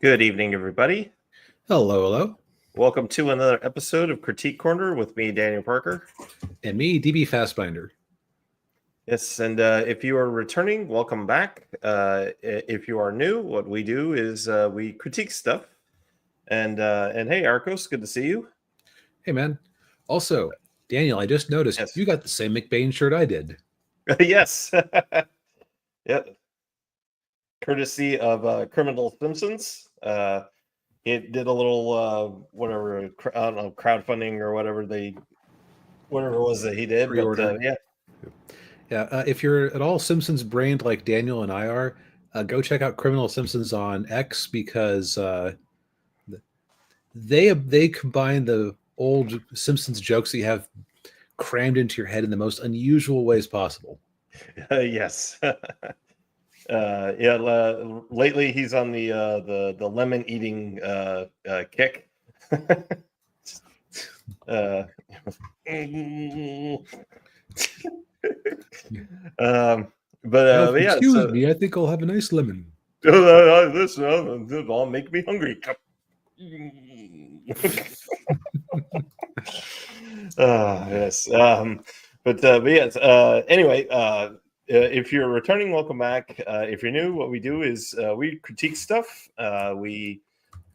Good evening, everybody. Hello, hello. Welcome to another episode of Critique Corner with me, Daniel Parker. And me, DB Fastbinder. Yes, and if you are returning, welcome back. If you are new, what we do is we critique stuff. And hey, Arcos, good to see you. Hey, man. Also, Daniel, I just noticed you got the same McBain shirt I did. Yes. Yeah. Courtesy of Criminal Simpsons. It did a little whatever, I don't know, crowdfunding or whatever it was that he did. Pre-order. But yeah. Yeah, if you're at all Simpsons brained like Daniel and I are, go check out Criminal Simpsons on X because they combine the old Simpsons jokes that you have crammed into your head in the most unusual ways possible. Yes. Lately he's on the lemon eating kick. Excuse me, I think I'll have a nice lemon. This will make me hungry. Yes. But yes. Anyway, if you're returning, welcome back. If you're new, what we do is we critique stuff. We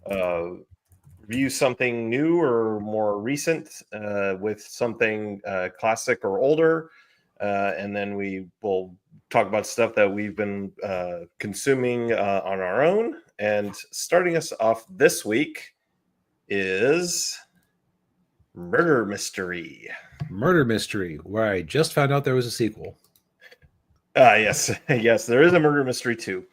review something new or more recent with something classic or older, and then we will talk about stuff that we've been consuming on our own. And starting us off this week is Murder Mystery. Murder Mystery, where I just found out there was a sequel. Yes, yes, there is a Murder Mystery 2.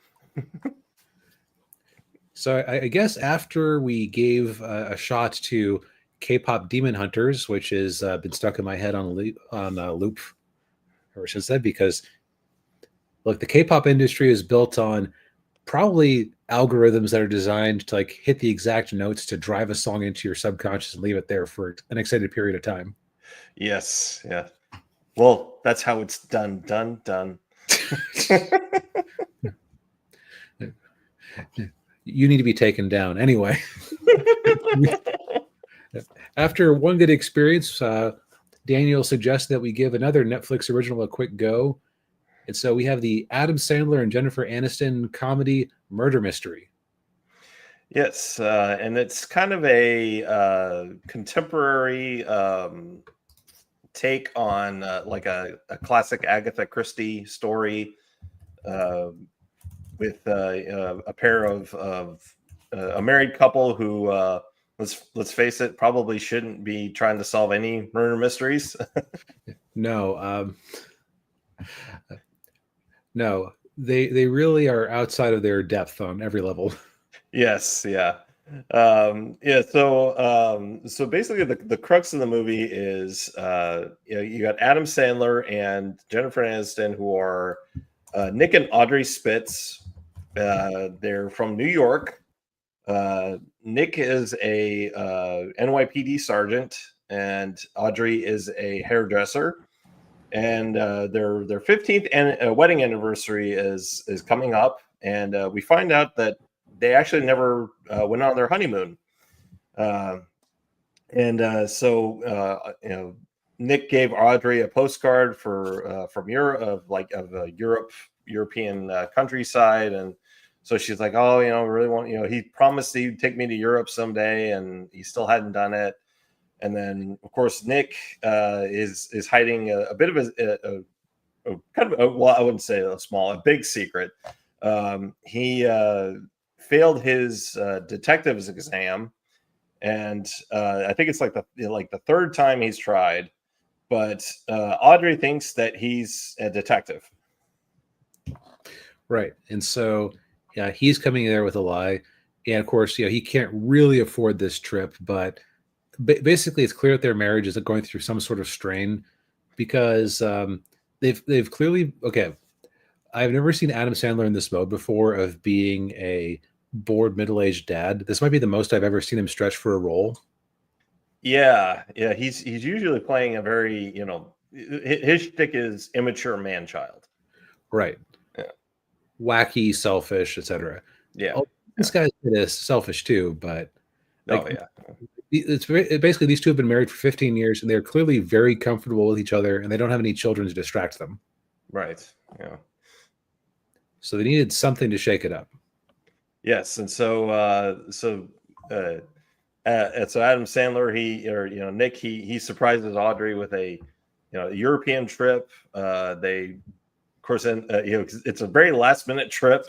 So I guess after we gave a shot to K-pop Demon Hunters, which has been stuck in my head on loop ever since then, because look, the K-pop industry is built on probably algorithms that are designed to like hit the exact notes to drive a song into your subconscious and leave it there for an extended period of time. Yes, yeah. Well, that's how it's done. You need to be taken down. Anyway, after one good experience, Daniel suggested that we give another Netflix original a quick go. And so we have the Adam Sandler and Jennifer Aniston comedy Murder Mystery. Yes, and it's kind of a contemporary take on like a classic Agatha Christie story with a pair of a married couple who, let's face it, probably shouldn't be trying to solve any murder mysteries. No, no, they really are outside of their depth on every level. Yes, yeah. So basically the crux of the movie is you got Adam Sandler and Jennifer Aniston, who are Nick and Audrey Spitz. They're from New York. Nick is a NYPD sergeant, and Audrey is a hairdresser. And their 15th wedding anniversary is coming up, and we find out that they actually never went on their honeymoon. So Nick gave Audrey a postcard from Europe of European countryside, and so she's like, oh, really want, he promised he'd take me to Europe someday, and he still hadn't done it. And then, of course, Nick is hiding a bit of a kind of well, I wouldn't say a big secret. He failed his detective's exam, and I think it's like the third time he's tried. But Audrey thinks that he's a detective. Right, and so yeah, he's coming there with a lie, and of course, he can't really afford this trip, but basically, it's clear that their marriage is going through some sort of strain because they've clearly I've never seen Adam Sandler in this mode before of being a bored middle-aged dad. This might be the most I've ever seen him stretch for a role. Yeah. He's usually playing a very his shtick is immature man-child. Right. Yeah. Wacky, selfish, etc. Yeah. This guy's selfish too, but Oh yeah. Basically these two have been married for 15 years, and they're clearly very comfortable with each other, and they don't have any children to distract them. Right. Yeah. So they needed something to shake it up. Yes, and so Adam Sandler, Nick, he surprises Audrey with a European trip. They, of course, it's a very last minute trip,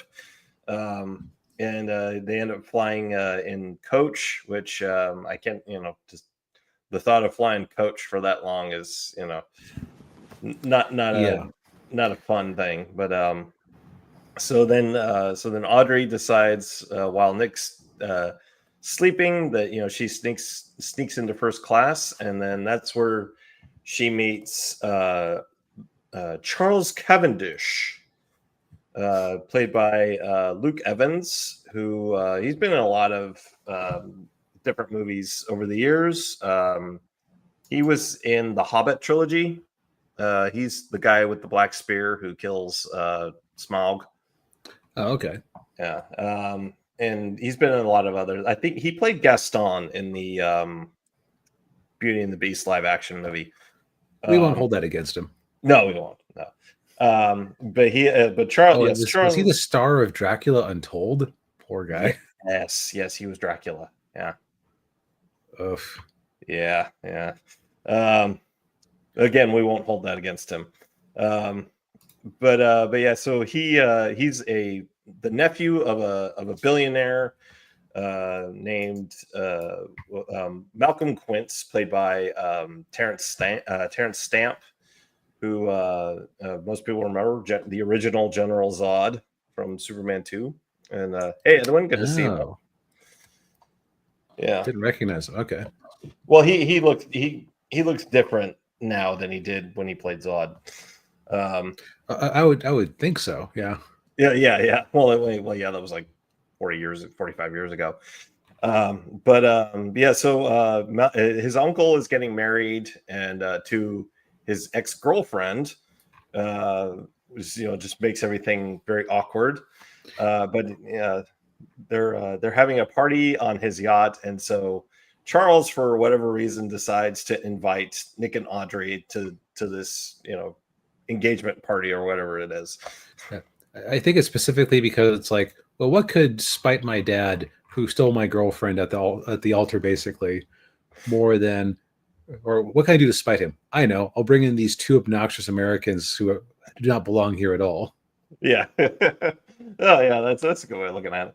and they end up flying in coach, which I can't, just the thought of flying coach for that long is not a fun thing, but so then Audrey decides while Nick's sleeping that she sneaks into first class, and then that's where she meets Charles Cavendish, played by Luke Evans, who he's been in a lot of different movies over the years. He was in the Hobbit trilogy. He's the guy with the black spear who kills Smaug. Oh, okay. Yeah. And he's been in a lot of others. I think he played Gaston in the Beauty and the Beast live action movie. We won't hold that against him. No, we won't. No. But Charles, was he the star of Dracula Untold? Poor guy. Yes, he was Dracula. Yeah. Oof. Yeah. Again, we won't hold that against him. But yeah, so he's the nephew of a billionaire named Malcolm Quince, played by Terrence Stamp, who most people remember, the original General Zod from Superman 2. And hey, I wouldn't get to see him. Yeah, didn't recognize him. Okay. Well, he looks different now than he did when he played Zod. I would think so. Yeah. Yeah. Well, yeah, that was like 45 years ago. Yeah. So his uncle is getting married, and to his ex-girlfriend, which just makes everything very awkward. But they're having a party on his yacht, and so Charles, for whatever reason, decides to invite Nick and Audrey to this engagement party or whatever it is. Yeah. I think it's specifically because it's like, well, what could spite my dad who stole my girlfriend at the altar, basically, more than, or what can I do to spite him? I know, I'll bring in these two obnoxious Americans who do not belong here at all. Yeah. Oh yeah, that's a good way of looking at it.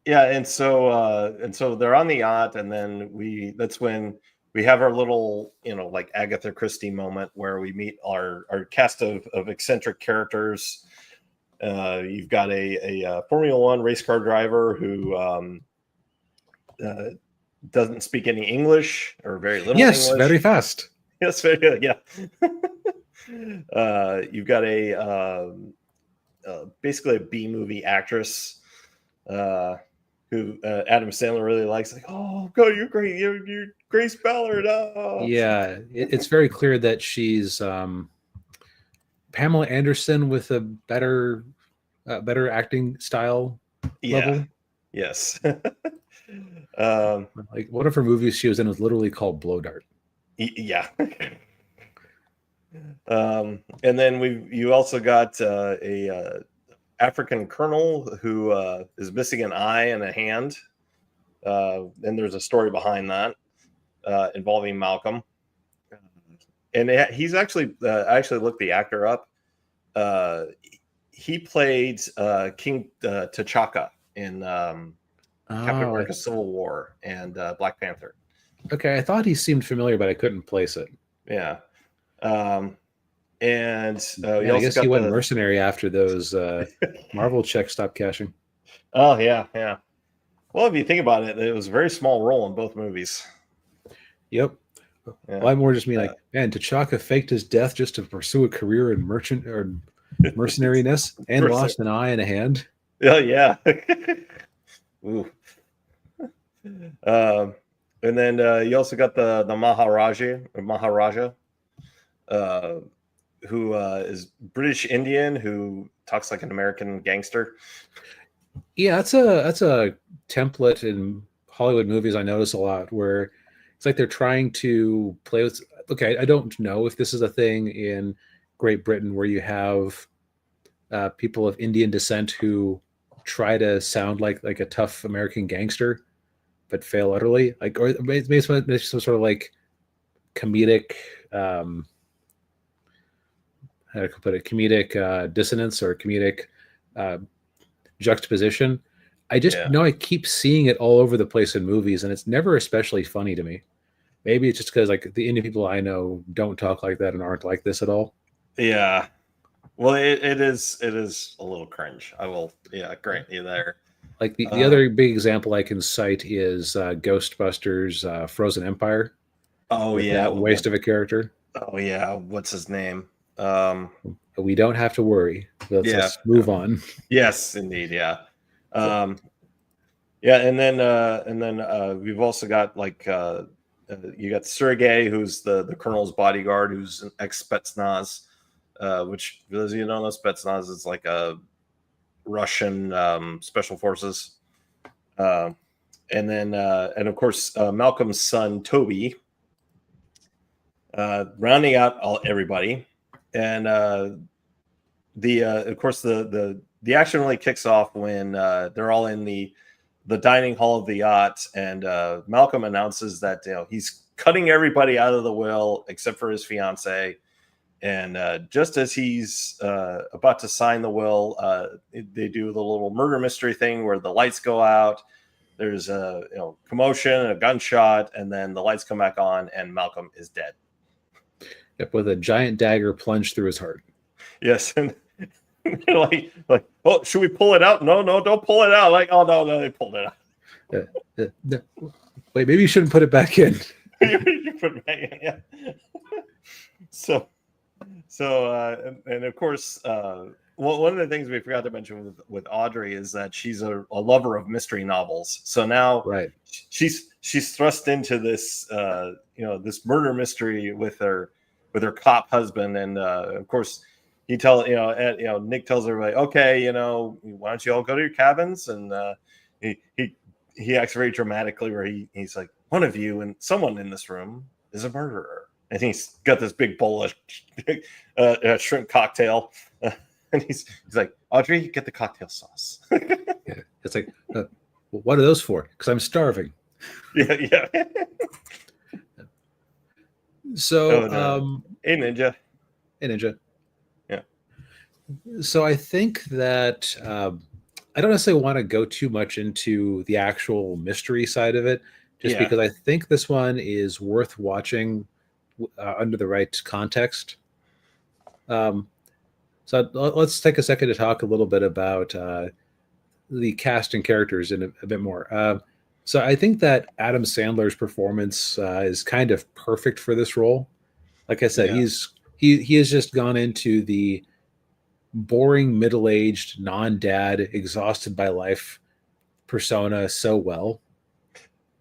Yeah, and so they're on the yacht, and then that's when we have our little, like Agatha Christie moment where we meet our cast of eccentric characters. You've got a Formula One race car driver who doesn't speak any English, or very little English. Very fast. Yes, very good. Yeah. You've got basically a B movie actress who Adam Sandler really likes. Like, oh God, you're great. You're Grace Ballard. Oh. Yeah, it's very clear that she's Pamela Anderson with a better acting style level. Yes. Like one of her movies she was in was literally called Blow Dart. Yeah. And then you also got a African colonel who is missing an eye and a hand. And there's a story behind that involving Malcolm. And he's actually, I actually looked the actor up. He played King T'Chaka in Captain America: Civil War and Black Panther. Okay, I thought he seemed familiar, but I couldn't place it. Yeah. And I guess he went mercenary after those Marvel checks stopped cashing. Oh yeah. Well, if you think about it, it was a very small role in both movies. Yep. Yeah. Well, I more just mean like, man, T'Chaka faked his death just to pursue a career in mercenariness and lost an eye and a hand. Oh yeah. Ooh. And then you also got the Maharaja, who is British Indian, who talks like an American gangster. Yeah, that's a template in Hollywood movies I notice a lot where it's like they're trying to play with. Okay, I don't know if this is a thing in Great Britain where you have people of Indian descent who try to sound like a tough American gangster but fail utterly. Like, or maybe some sort of like comedic, um, how to put it, comedic dissonance or comedic uh, juxtaposition. I just Yeah. know I keep seeing it all over the place in movies, and it's never especially funny to me. Maybe it's just because like the Indian people I know don't talk like that and aren't like this at all. Yeah. Well, it is a little cringe. I will, yeah, grant you there. Like the Uh, other big example I can cite is Ghostbusters Frozen Empire oh with yeah, that waste of a character. oh yeah, what's his name? Um, We don't have to worry. yeah, Let's move on. yes, indeed, yeah, um, yeah, and then we've also got like you got Sergey, who's the colonel's bodyguard, who's an ex Spetsnaz, which for those of you who don't know, Spetsnaz is like a Russian special forces. Uh, and of course, Malcolm's son Toby, rounding out everybody, and the of course the action really kicks off when they're all in the dining hall of the yacht, and Malcolm announces that he's cutting everybody out of the will except for his fiance. And just as he's about to sign the will, they do the little murder mystery thing where the lights go out. There's a commotion, a gunshot, and then the lights come back on, and Malcolm is dead. Yep, with a giant dagger plunged through his heart. Yes, and like, oh, should we pull it out? No, no, don't pull it out. Like, oh no, no, they pulled it out. Wait, maybe you shouldn't put it back in. You put it back in, yeah. So and of course, one of the things we forgot to mention with Audrey is that she's a lover of mystery novels. So now Right. she's thrust into this this murder mystery with her cop husband, and of course Nick tells everybody, okay, why don't you all go to your cabins, and he acts very dramatically where he's like, one of you and someone in this room is a murderer. And he's got this big bowl of shrimp cocktail. And he's like, Audrey, get the cocktail sauce. Yeah. It's like, what are those for? Because I'm starving. Yeah. So, hey, Ninja. Hey, Ninja. Yeah. So I think that I don't necessarily want to go too much into the actual mystery side of it, just because I think this one is worth watching under the right context. So let's take a second to talk a little bit about the cast and characters in a bit more. So I think that Adam Sandler's performance is kind of perfect for this role. Like I said, he has just gone into the boring middle-aged non-dad, exhausted by life persona so well.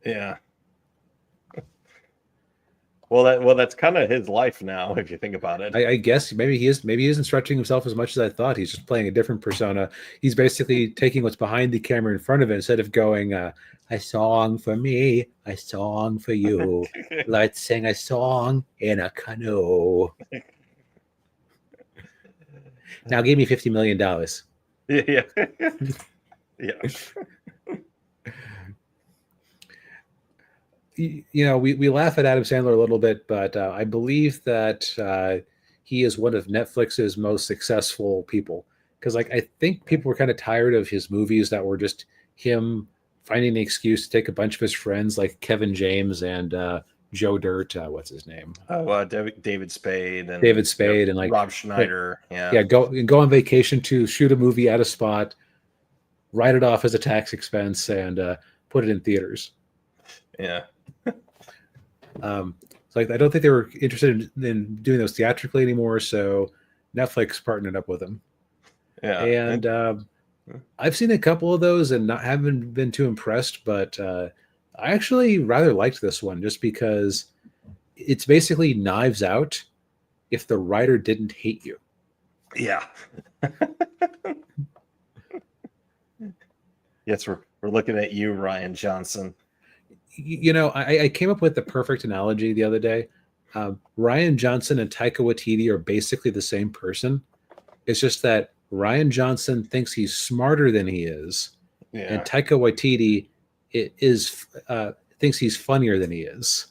Yeah. Well, that's kind of his life now, if you think about it. I guess maybe he isn't stretching himself as much as I thought. He's just playing a different persona. He's basically taking what's behind the camera in front of it instead of going, a song for me, a song for you. Let's sing a song in a canoe. Now give me $50 million. Yeah. Yeah. We laugh at Adam Sandler a little bit, but I believe that he is one of Netflix's most successful people. Because I think people were kind of tired of his movies that were just him finding an excuse to take a bunch of his friends like Kevin James and Joe Dirt. What's his name? David Spade and like Rob Schneider. Go on vacation to shoot a movie at a spot, write it off as a tax expense, and put it in theaters. Yeah. I don't think they were interested in doing those theatrically anymore, so Netflix partnered up with them. Yeah. And I've seen a couple of those and haven't been too impressed, but I actually rather liked this one just because it's basically Knives Out if the writer didn't hate you. Yeah. Yes, we're looking at you, Ryan Johnson. I came up with the perfect analogy the other day. Ryan Johnson and Taika Waititi are basically the same person. It's just that Ryan Johnson thinks he's smarter than he is, and Yeah. Taika Waititi thinks he's funnier than he is.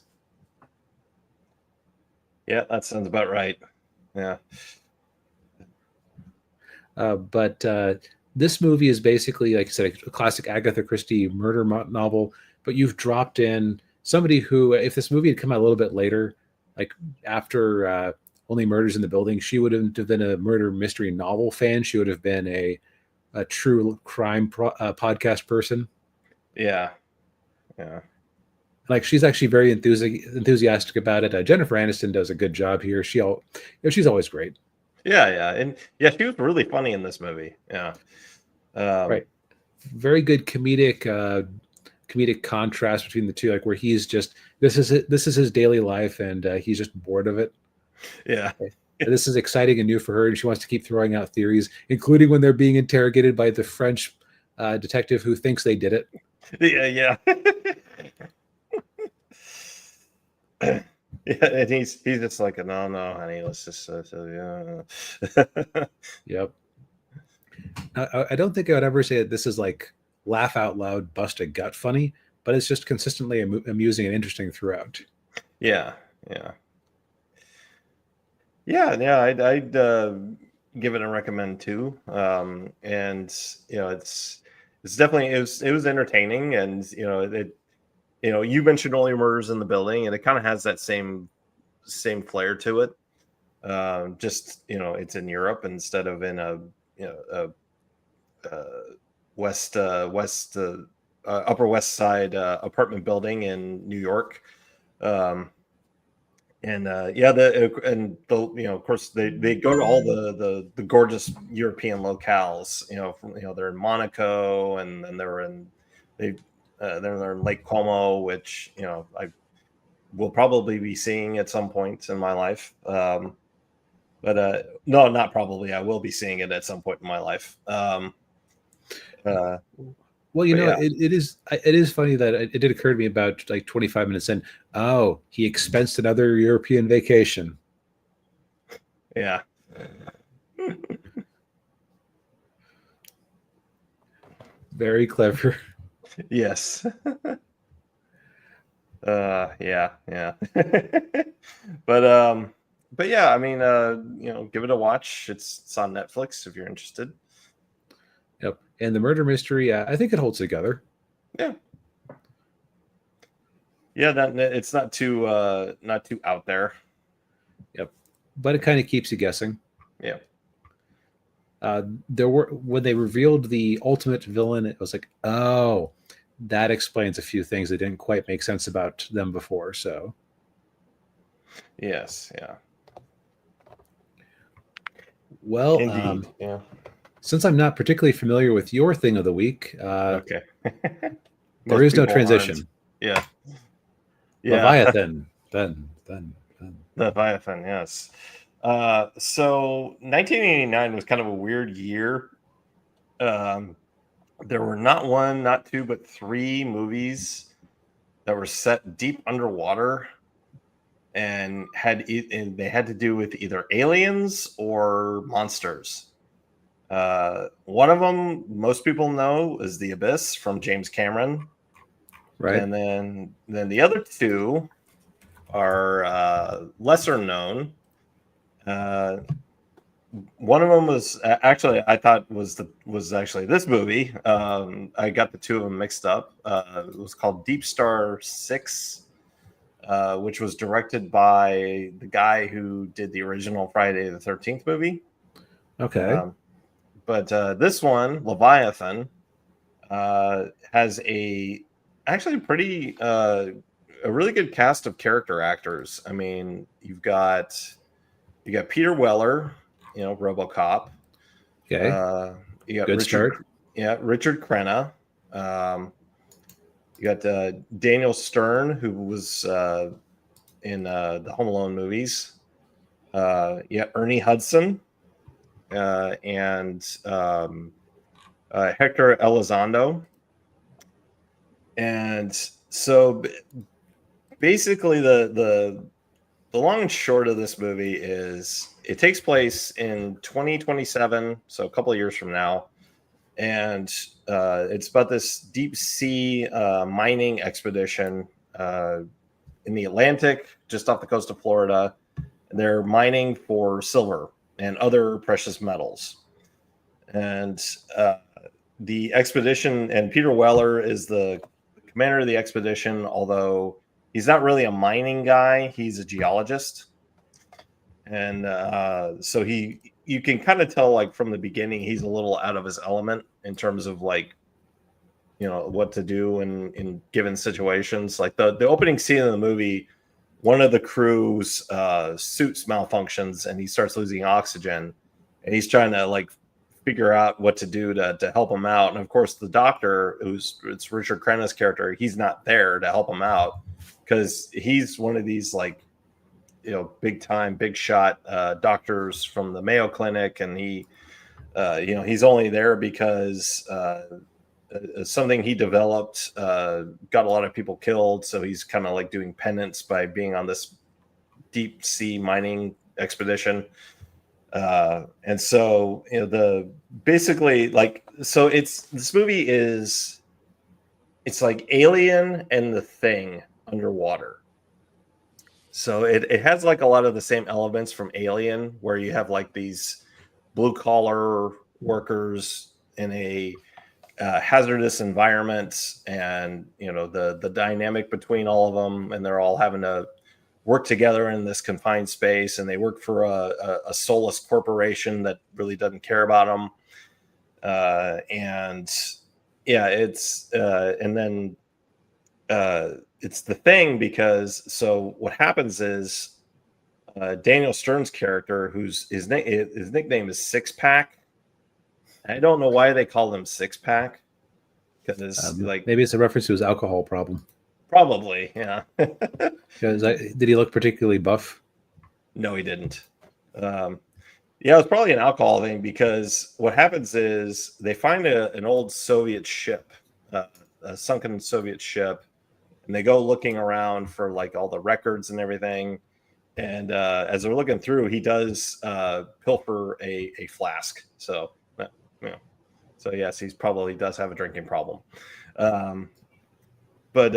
Yeah, that sounds about right. Yeah. But this movie is basically, like I said, a classic Agatha Christie murder novel. But you've dropped in somebody who, if this movie had come out a little bit later, like after Only Murders in the Building, she wouldn't have been a murder mystery novel fan. She would have been a true crime podcast person. Yeah. Yeah. Like, she's actually very enthusiastic about it. Jennifer Aniston does a good job here. She's always great. Yeah. And yeah, she was really funny in this movie. Yeah. Right. Very good comedic contrast between the two, like where he's just this is his daily life, and he's just bored of it. Yeah. And this is exciting and new for her, and she wants to keep throwing out theories, including when they're being interrogated by the French detective who thinks they did it. Yeah. Yeah, and he's just like, no, honey, let's just yeah. Yep. I don't think I would ever say that this is like laugh out loud, bust a gut funny, but it's just consistently amusing and interesting throughout. Yeah. I'd give it a recommend too. And it's definitely it was entertaining, and you mentioned Only Murders in the Building, and it kind of has that same flair to it. Just it's in Europe instead of in a Upper West Side apartment building in New York. Of course they go to all the gorgeous European locales. They're in Monaco, and then they're in Lake Como, which I will probably be seeing at some point in my life. But no, not probably. I will be seeing it at some point in my life. Well, it is funny that it did occur to me about like 25 minutes in. Oh, he expensed another European vacation. Yeah. Very clever. Yes. Yeah. But yeah, I mean, give it a watch. It's on Netflix if you're interested. Yep. And the murder mystery, I think it holds together. Yeah. Yeah, it's not too out there. Yep. But it kind of keeps you guessing. Yeah. When they revealed the ultimate villain, it was like, oh, that explains a few things that didn't quite make sense about them before. So, yes, yeah. Well, indeed, yeah. Since I'm not particularly familiar with your thing of the week, okay, there is no transition. Yeah. Leviathan, then. Leviathan, yes. So 1989 was kind of a weird year. There were not one, not two, but three movies that were set deep underwater, and they had to do with either aliens or monsters. One of them most people know is The Abyss from James Cameron, right? And then the other two are lesser known. One of them was actually I thought was actually this movie. I got the two of them mixed up. It was called Deep Star 6, which was directed by the guy who did the original Friday the 13th movie. Okay. But this one, Leviathan, has actually pretty a really good cast of character actors. I mean, you got Peter Weller, RoboCop. Okay. You got good Richard, start. Yeah, Richard Crenna. You got Daniel Stern, who was in the Home Alone movies. Ernie Hudson, and Hector Elizondo. And so basically the long and short of this movie is it takes place in 2027, so a couple of years from now. And it's about this deep sea mining expedition in the Atlantic, just off the coast of Florida. They're mining for silver and other precious metals. And the expedition, and Peter Weller is the commander of the expedition, although he's not really a mining guy, he's a geologist. And so you can kind of tell, like, from the beginning, he's a little out of his element in terms of, like, what to do in given situations. Like the opening scene of the movie, one of the crew's suits malfunctions and he starts losing oxygen, and he's trying to, like, figure out what to do to help him out. And of course, the doctor, it's Richard Crenna's character, he's not there to help him out because he's one of these, like, big time, big shot doctors from the Mayo Clinic, and he's only there because something he developed got a lot of people killed. So he's kind of like doing penance by being on this deep sea mining expedition. And so, basically, like, so this movie it's like Alien and The Thing underwater. So it has, like, a lot of the same elements from Alien, where you have, like, these blue collar workers in a hazardous environment, and the dynamic between all of them, and they're all having to work together in this confined space, and they work for a soulless corporation that really doesn't care about them. And yeah, it's and then it's The Thing, because so what happens is Daniel Stern's character, his nickname is Six Pack. I don't know why they call him Six Pack, because maybe it's a reference to his alcohol problem. Probably, yeah. Did he look particularly buff? No, he didn't. Yeah, it was probably an alcohol thing, because what happens is they find an old Soviet ship, a sunken Soviet ship, and they go looking around for, like, all the records and everything. And as they're looking through, he does pilfer a flask. So, so yes, he probably does have a drinking problem. But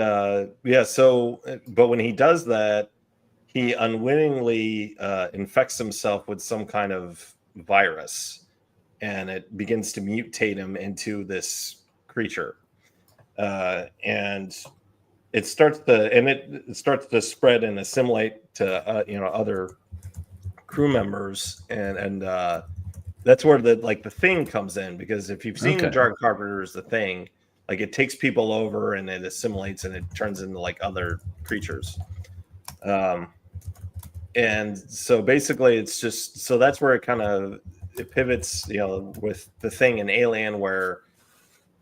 when he does that, he unwittingly infects himself with some kind of virus, and it begins to mutate him into this creature. And it starts to spread and assimilate to other crew members, and that's where the Thing comes in, because if you've seen John Carpenter's The Thing, like, it takes people over and it assimilates and it turns into, like, other creatures. And so basically it's just, so that's where it pivots, with The Thing and Alien, where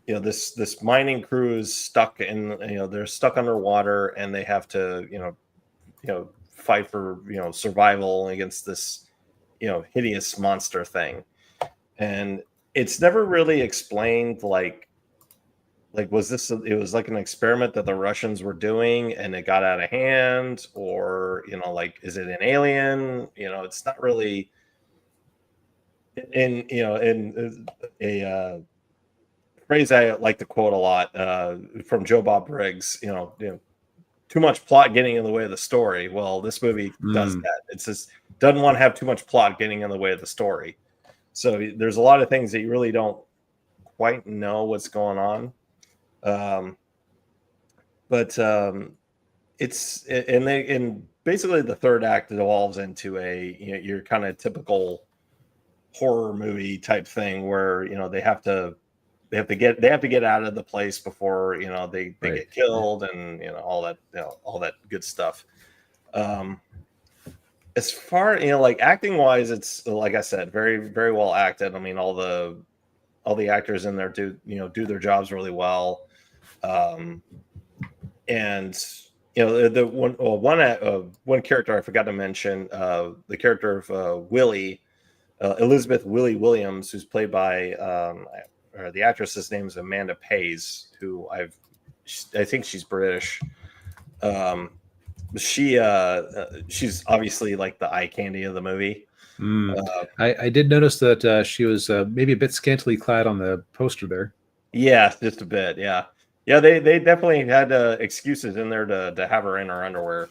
this mining crew is stuck in, they're stuck underwater, and they have to fight for survival against this hideous monster thing. And it's never really explained, like was this it was like an experiment that the Russians were doing and it got out of hand, or like, is it an alien? It's not really in a phrase I like to quote a lot from Joe Bob Briggs, too much plot getting in the way of the story. Well, this movie does that. It's just doesn't want to have too much plot getting in the way of the story. So there's a lot of things that you really don't quite know what's going on. It's and basically the third act evolves into your kind of typical horror movie type thing, where they have to get out of the place before they get killed, and all that good stuff. As far like acting wise, it's, like I said, very, very well acted. I mean, all the actors in there do their jobs really well. And the one character I forgot to mention, the character of Willie, Elizabeth Willie Williams, who's played by the actress's name is Amanda Pays, who I think she's British. She's obviously like the eye candy of the movie. I did notice that she was maybe a bit scantily clad on the poster there. Yeah, just a bit. Yeah. They definitely had excuses in there to have her in her underwear.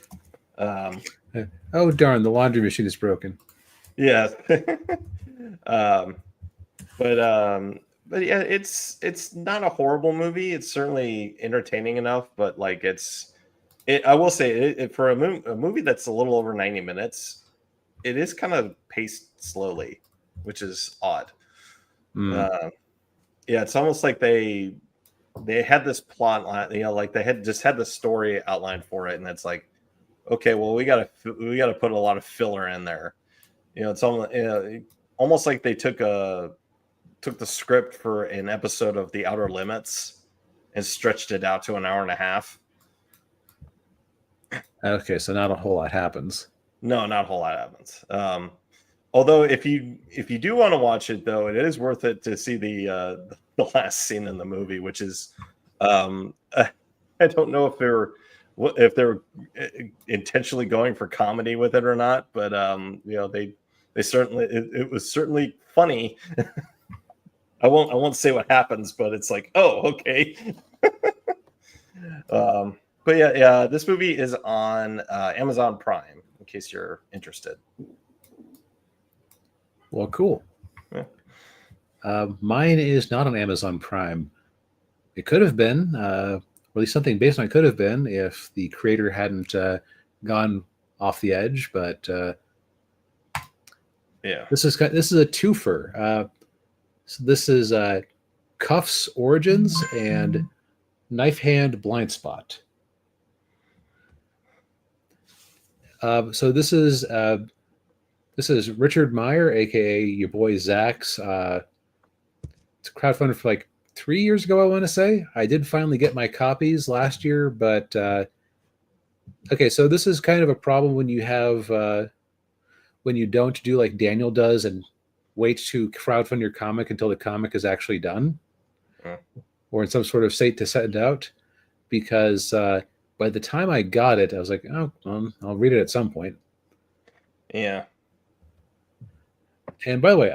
Oh darn, the laundry machine is broken. Yeah. But yeah, it's not a horrible movie. It's certainly entertaining enough, but like I will say for a movie that's a little over 90 minutes, it is kind of paced slowly, which is odd. Yeah, it's almost like they had this plot line, like they had the story outlined for it, and it's like, okay, well, we gotta put a lot of filler in there. It's almost like they took the script for an episode of The Outer Limits and stretched it out to an hour and a half. Okay, so not a whole lot happens. No, not a whole lot happens. Although if you do want to watch it, though, it is worth it to see the last scene in the movie, which is I don't know if they're intentionally going for comedy with it or not, but they certainly it was certainly funny. I won't say what happens, but it's like, oh, okay. But yeah, this movie is on Amazon Prime, in case you're interested. Well, cool. Yeah. Mine is not on Amazon Prime. It could have been, or at least something based on it could have been, if the creator hadn't gone off the edge. But yeah, this is a twofer. So this is Cuffs Origins and Knife Hand Blind Spot. So this is Richard Meyer, aka your boy Zach's. It's crowdfunded for like 3 years ago, I want to say. I did finally get my copies last year, but okay. So this is kind of a problem when you have when you don't do like Daniel does and wait to crowdfund your comic until the comic is actually done, or in some sort of state to send out. Because by the time I got it, I was like, oh, I'll read it at some point. Yeah. And by the way,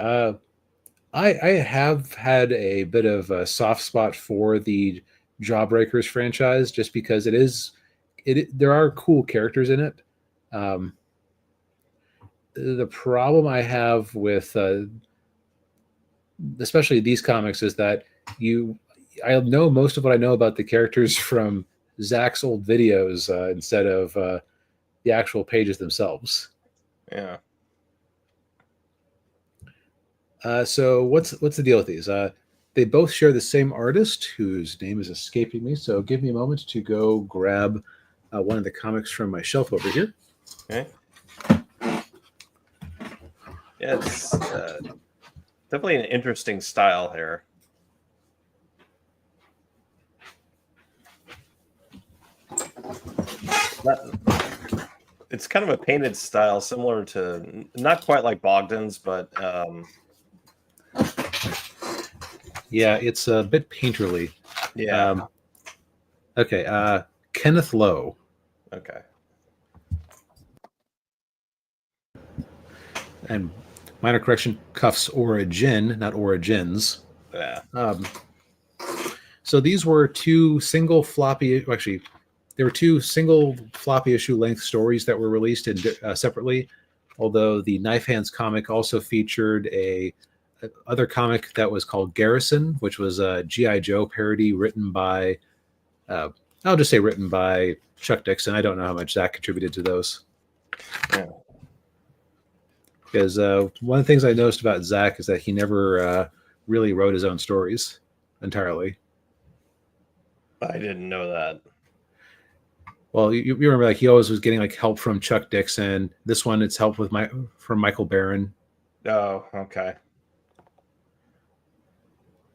I have had a bit of a soft spot for the Jawbreakers franchise, just because there are cool characters in it. The problem I have with especially these comics is that I know most of what I know about the characters from Zach's old videos instead of the actual pages themselves. Yeah. So what's the deal with these? They both share the same artist, whose name is escaping me. So give me a moment to go grab one of the comics from my shelf over here. Okay. Yeah, it's definitely an interesting style here. It's kind of a painted style, similar to, not quite like Bogdan's, but yeah, it's a bit painterly. Yeah. Okay. Kenneth Lowe. Okay. And minor correction: Cuffs Origin, not Origins. Yeah. So these were two single floppy. Actually, there were two single floppy issue length stories that were released separately. Although the Knife Hands comic also featured a other comic that was called Garrison, which was a G.I. Joe parody written by, I'll just say written by Chuck Dixon. I don't know how much Zach contributed to those. Yeah. Because one of the things I noticed about Zach is that he never really wrote his own stories entirely. I didn't know that. Well, you remember, like, he always was getting like help from Chuck Dixon. This one, it's help from Michael Barron. Oh, okay.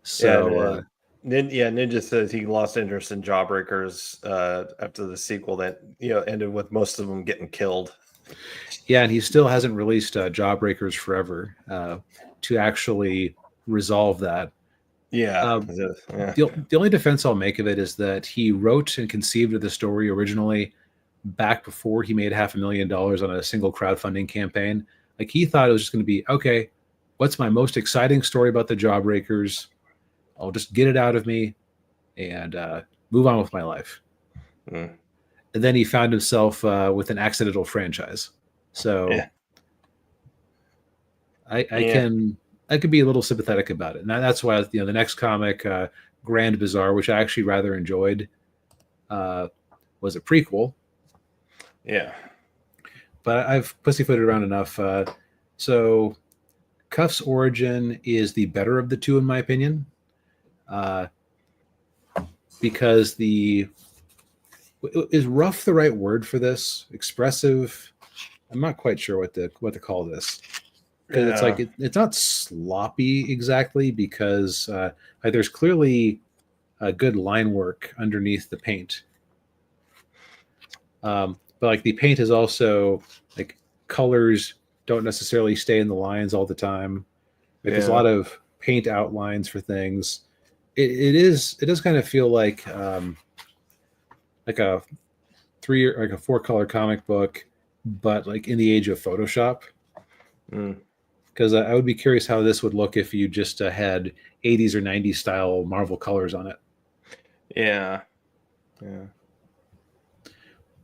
So Ninja says he lost interest in Jawbreakers after the sequel that ended with most of them getting killed. Yeah, and he still hasn't released Jawbreakers Forever to actually resolve that. Yeah. Uh, Yeah. the only defense I'll make of it is that he wrote and conceived of the story originally back before he made $500,000 on a single crowdfunding campaign. Like he thought it was just going to be, okay, what's my most exciting story about the Jawbreakers? I'll just get it out of me and move on with my life. Mm. And then he found himself with an accidental franchise. So Yeah. I could be a little sympathetic about it. And that's why, the next comic, Grand Bazaar, which I actually rather enjoyed, was a prequel. Yeah. But I've pussyfooted around enough. So Cuff's origin is the better of the two, in my opinion, because is rough the right word for this? Expressive? I'm not quite sure what to call this, because it's like it's not sloppy exactly, because like there's clearly a good line work underneath the paint. But like the paint is also like colors don't necessarily stay in the lines all the time. Like there's a lot of paint outlines for things. It does kind of feel like a 4-color comic book, but like in the age of Photoshop. Because I would be curious how this would look if you just had 80s or 90s style Marvel colors on it. Yeah.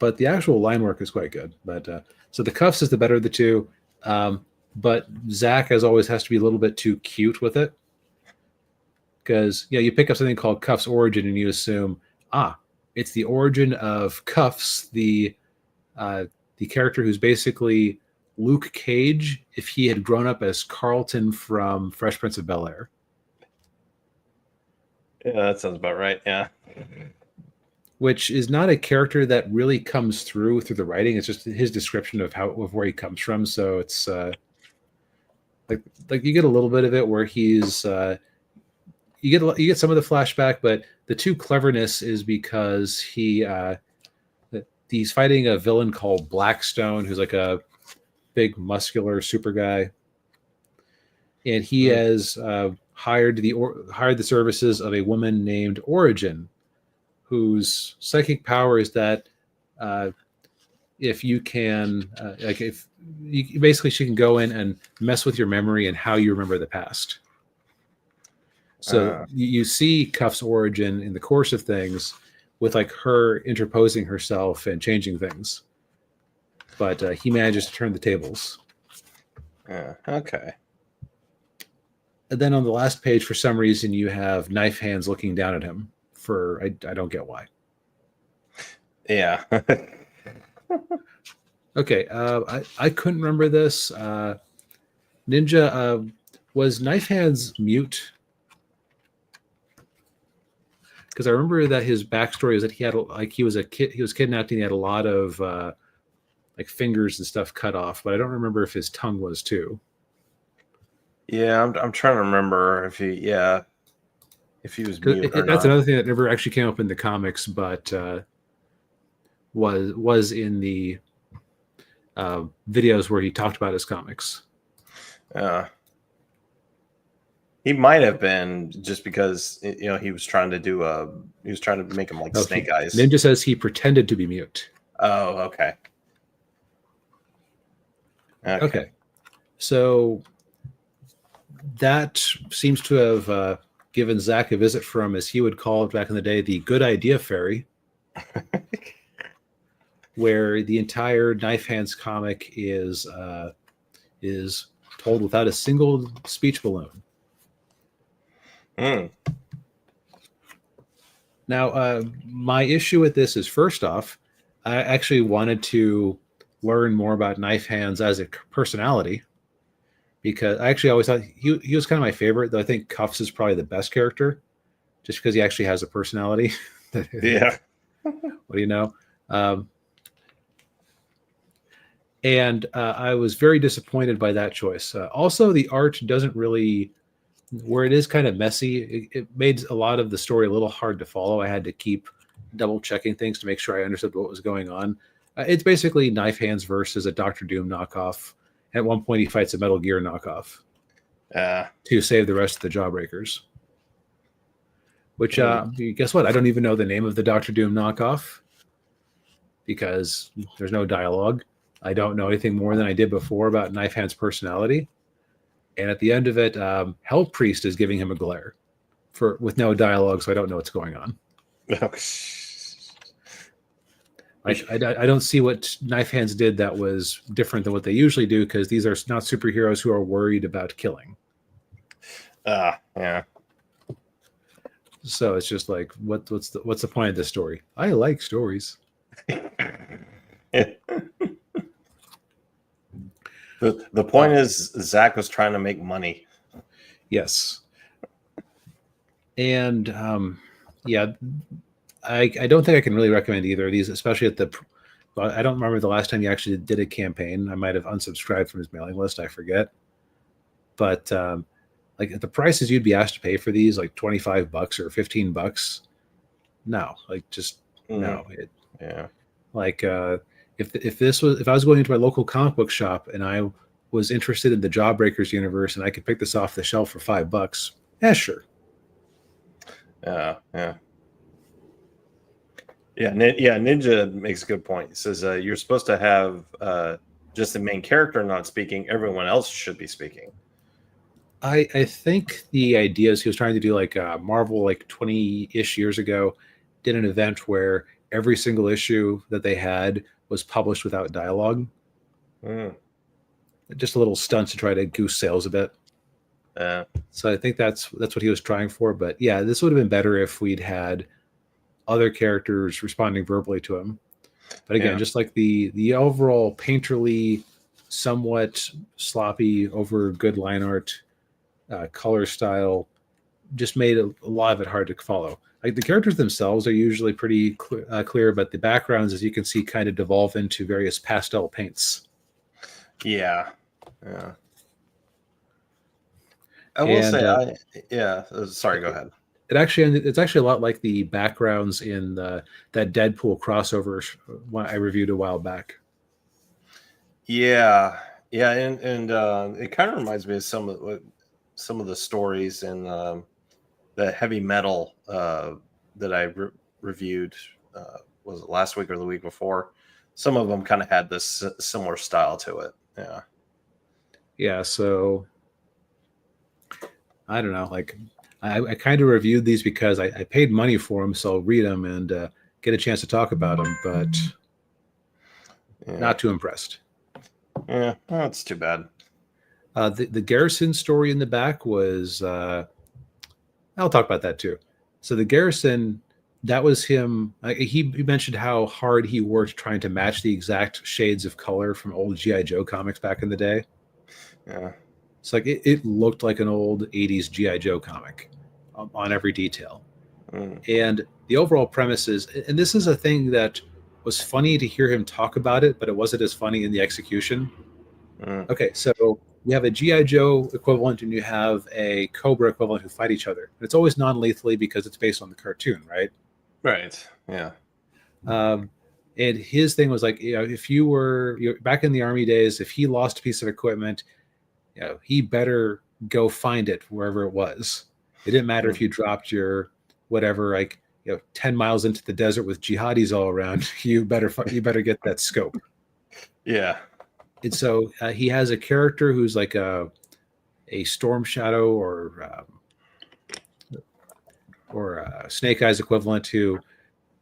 But the actual line work is quite good. But so the Cuffs is the better of the two. But Zach, as always, has to be a little bit too cute with it. Because you pick up something called Cuff's Origin and you assume, it's the origin of Cuffs, the character who's basically Luke Cage if he had grown up as Carlton from Fresh Prince of Bel-Air. Yeah, that sounds about right. Yeah. Which is not a character that really comes through the writing. It's just his description of where he comes from. So it's like you get a little bit of it where he's you get some of the flashback, but the true cleverness is because he's fighting a villain called Blackstone, who's like a big muscular super guy, and he has hired the services of a woman named Origin, whose psychic power is that if you can, basically she can go in and mess with your memory and how you remember the past. So you see Cuff's origin in the course of things with like her interposing herself and changing things. But he manages to turn the tables. Okay. And then on the last page, for some reason, you have Knife Hands looking down at him. I don't get why. Yeah. Okay. I couldn't remember this. Ninja, was Knife Hands mute? Because I remember that his backstory is that he was a kid. He was kidnapped and he had a lot of like fingers and stuff cut off, but I don't remember if his tongue was too. Yeah, I'm trying to remember if he was mute or that's not. another thing that never actually came up in the comics, but was in the videos where he talked about his comics. He might have been just because he was trying to make him like Snake Eyes. Ninja says he pretended to be mute. Oh, okay. Okay. So that seems to have given Zach a visit from, as he would call it back in the day, the Good Idea Fairy, where the entire Knife Hands comic is told without a single speech balloon. Now, my issue with this is, first off, I actually wanted to learn more about Knife Hands as a personality, because I actually always thought he was kind of my favorite, though I think Cuffs is probably the best character, just because he actually has a personality. Yeah. What do you know? And I was very disappointed by that choice. Also, the art doesn't really, where it is kind of messy, it made a lot of the story a little hard to follow. I had to keep double checking things to make sure I understood what was going on. It's basically Knife Hands versus a Doctor Doom knockoff. At one point, he fights a Metal Gear knockoff to save the rest of the Jawbreakers. Which, guess what? I don't even know the name of the Doctor Doom knockoff because there's no dialogue. I don't know anything more than I did before about Knife Hand's personality. And at the end of it, Hell Priest is giving him a glare with no dialogue, so I don't know what's going on. I don't see what Knife Hands did that was different than what they usually do, because these are not superheroes who are worried about killing. Yeah. So it's just like, what's the point of this story? I like stories. The point is, Zach was trying to make money. Yes. And yeah, I don't think I can really recommend either of these, especially at I don't remember the last time he actually did a campaign. I might have unsubscribed from his mailing list. I forget. But like at the prices you'd be asked to pay for these, like $25 or $15, no, like just no. Yeah. Like if I was going into my local comic book shop and I was interested in the Jawbreakers universe and I could pick this off the shelf for $5, sure. Yeah. Ninja makes a good point. He says you're supposed to have just the main character not speaking. Everyone else should be speaking. I think the idea is he was trying to do like Marvel, like 20-ish years ago, did an event where every single issue that they had was published without dialogue. Just a little stunt to try to goose sales a bit. So I think that's what he was trying for. But yeah, this would have been better if we'd had other characters responding verbally to him. But again, just like the overall painterly, somewhat sloppy, over good line art, color style, just made a lot of it hard to follow. Like the characters themselves are usually pretty clear, but the backgrounds, as you can see, kind of devolve into various pastel paints. Yeah. I will say, sorry, go ahead. It's actually a lot like the backgrounds in that Deadpool crossover I reviewed a while back. Yeah, and it kind of reminds me of some of the stories in the heavy metal that I reviewed. Was it last week or the week before? Some of them kind of had this similar style to it. Yeah. So I don't know. Like I kind of reviewed these because I paid money for them, so I'll read them and get a chance to talk about them. But not too impressed. Yeah, that's too bad. The Garrison story in the back was I'll talk about that too. So the Garrison, that was him. He mentioned how hard he worked trying to match the exact shades of color from old G.I. Joe comics back in the day. Yeah. It's like it looked like an old 80s G.I. Joe comic on every detail. And the overall premise is, and this is a thing that was funny to hear him talk about it, but it wasn't as funny in the execution. Okay, so you have a G.I. Joe equivalent and you have a Cobra equivalent who fight each other. It's always non-lethally because it's based on the cartoon, right? Right, yeah. And his thing was like, if you're back in the Army days, if he lost a piece of equipment, he better go find it wherever it was. It didn't matter if you dropped your whatever, 10 miles into the desert with jihadis all around. You better get that scope. Yeah. And so he has a character who's like a Storm Shadow or a Snake Eyes equivalent who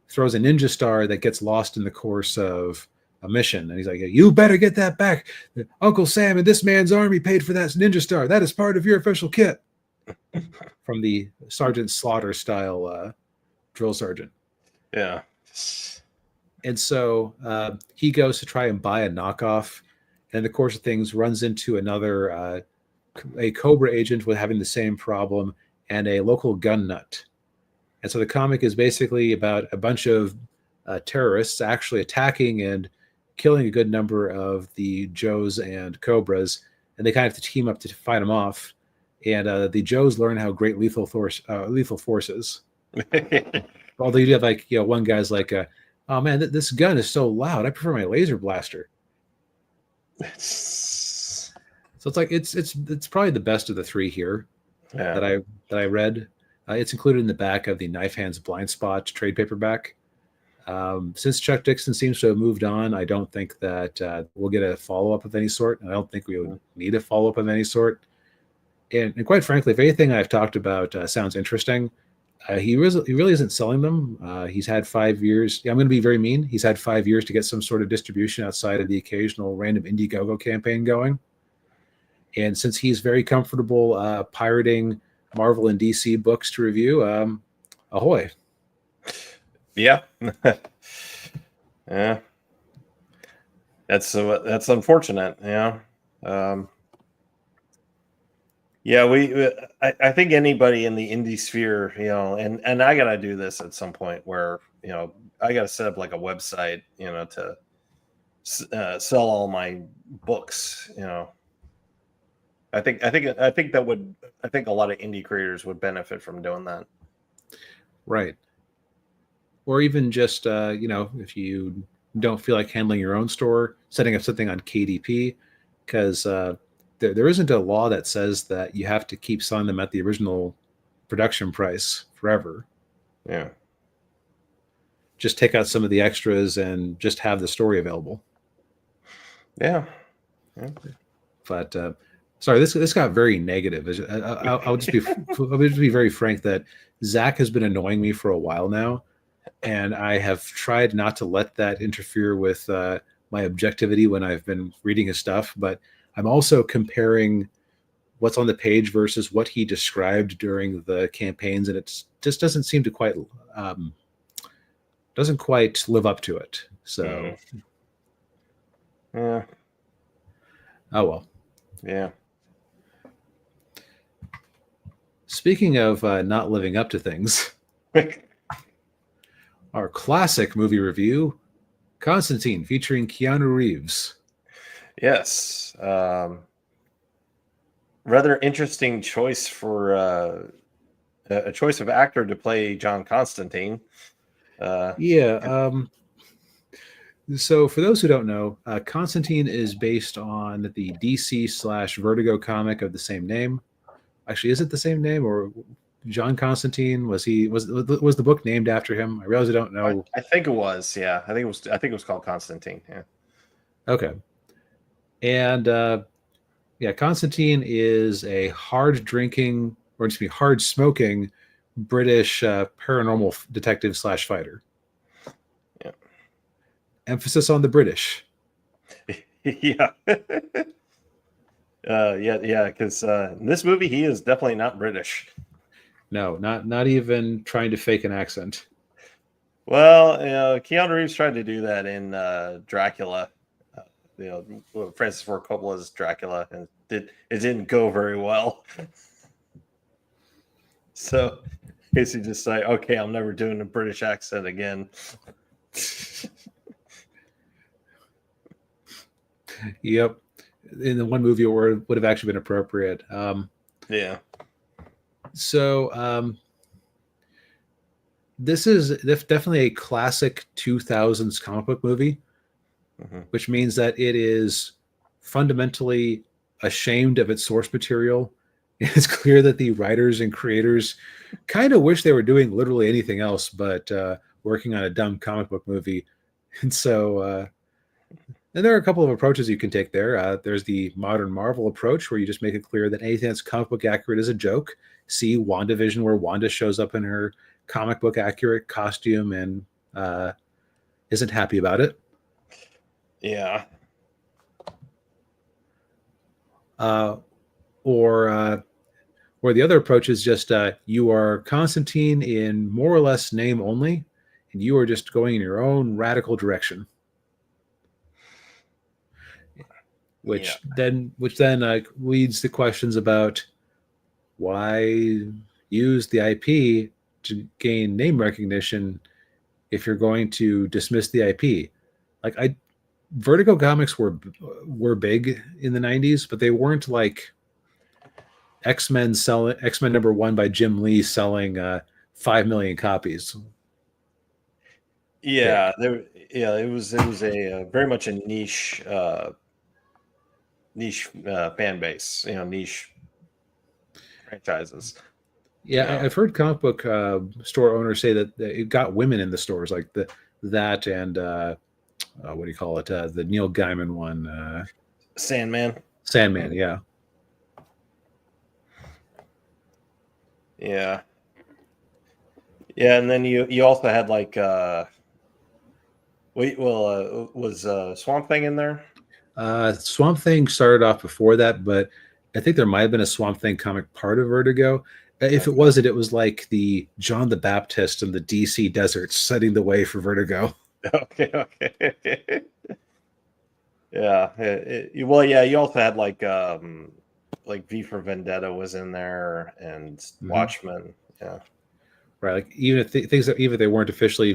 throws a ninja star that gets lost in the course of a mission. And he's like, you better get that back. Uncle Sam and this man's army paid for that ninja star. That is part of your official kit. From the Sergeant Slaughter style drill sergeant. Yeah. And so he goes to try and buy a knockoff. And in the course of things, runs into another a Cobra agent with having the same problem and a local gun nut. And so the comic is basically about a bunch of terrorists actually attacking and killing a good number of the Joes and Cobras, and they kind of have to team up to fight them off. And the Joes learn how great lethal force is. Although you do have one guy's like, oh man, this gun is so loud. I prefer my laser blaster. So it's like it's probably the best of the three here that I read. It's included in the back of the Knife Hands Blind Spot trade paperback. Since Chuck Dixon seems to have moved on, I don't think that we'll get a follow-up of any sort. I don't think we would need a follow-up of any sort. And quite frankly, if anything I've talked about sounds interesting, he really isn't selling them. He's had 5 years. Yeah, I'm going to be very mean. He's had 5 years to get some sort of distribution outside of the occasional random Indiegogo campaign going. And since he's very comfortable pirating Marvel and DC books to review, ahoy. Yeah. Yeah. That's unfortunate. Yeah. Yeah, I think anybody in the indie sphere, and I got to do this at some point where, I got to set up like a website, to sell all my books, I think a lot of indie creators would benefit from doing that. Right. Or even just, if you don't feel like handling your own store, setting up something on KDP, because there isn't a law that says that you have to keep selling them at the original production price forever. Yeah. Just take out some of the extras and just have the story available. Yeah. But sorry, this got very negative. I'll just be very frank that Zach has been annoying me for a while now, and I have tried not to let that interfere with my objectivity when I've been reading his stuff. But I'm also comparing what's on the page versus what he described during the campaigns, and it just doesn't seem to quite live up to it. So, yeah. Oh well. Yeah. Speaking of not living up to things, our classic movie review, Constantine, featuring Keanu Reeves. Yes. Rather interesting choice for a choice of actor to play John Constantine. So for those who don't know, Constantine is based on the DC/Vertigo comic of the same name. Actually, is it the same name, or John Constantine? Was the book named after him? I realize I don't know. I think it was. Yeah, I think it was called Constantine. Yeah. Okay. And Constantine is a hard smoking British paranormal detective / fighter. Yeah. Emphasis on the British. Yeah. Because in this movie he is definitely not British. No, not even trying to fake an accent. Well, Keanu Reeves tried to do that in Dracula. Francis Ford Coppola's Dracula, and it didn't go very well. So is he just like, okay, I'm never doing a British accent again? Yep. In the one movie where it would have actually been appropriate. Yeah. So this is definitely a classic 2000s comic book movie, which means that it is fundamentally ashamed of its source material. It's clear that the writers and creators kind of wish they were doing literally anything else but working on a dumb comic book movie. And so and there are a couple of approaches you can take there. There's the modern Marvel approach, where you just make it clear that anything that's comic book accurate is a joke. See WandaVision, where Wanda shows up in her comic book accurate costume and isn't happy about it. Yeah. Or the other approach is just you are Constantine in more or less name only, and you are just going in your own radical direction. Which then leads to questions about why use the IP to gain name recognition if you're going to dismiss the IP. Like Vertigo comics were big in the 90s, but they weren't like X-Men #1 by Jim Lee selling 5 million copies. Yeah, it was a very much a niche fan base, niche franchises. Yeah, I've heard comic book store owners say that it got women in the stores, like that and what do you call it? The Neil Gaiman one, Sandman. Sandman. Yeah. Yeah. Yeah, and then you also had like was Swamp Thing in there? Swamp Thing started off before that, but I think there might have been a Swamp Thing comic part of Vertigo. If it wasn't, it was like the John the Baptist in the DC desert setting the way for Vertigo. Okay, okay. Yeah. Well, yeah, you also had like V for Vendetta was in there and Watchmen. Yeah. Right. Like even if things that even if they weren't officially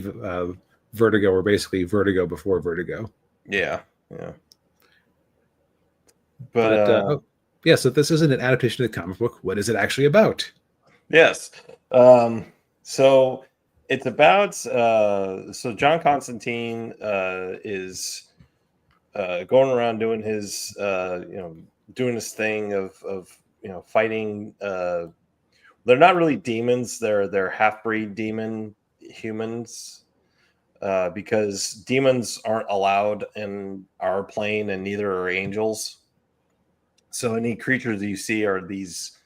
Vertigo were basically Vertigo before Vertigo. Yeah. Yeah. But yeah, so this isn't an adaptation of the comic book. What is it actually about? yes. So it's about so John Constantine is going around doing his doing his thing of fighting. They're not really demons. They're half breed demon humans. Because demons aren't allowed in our plane, and neither are angels. So any creatures you see are these.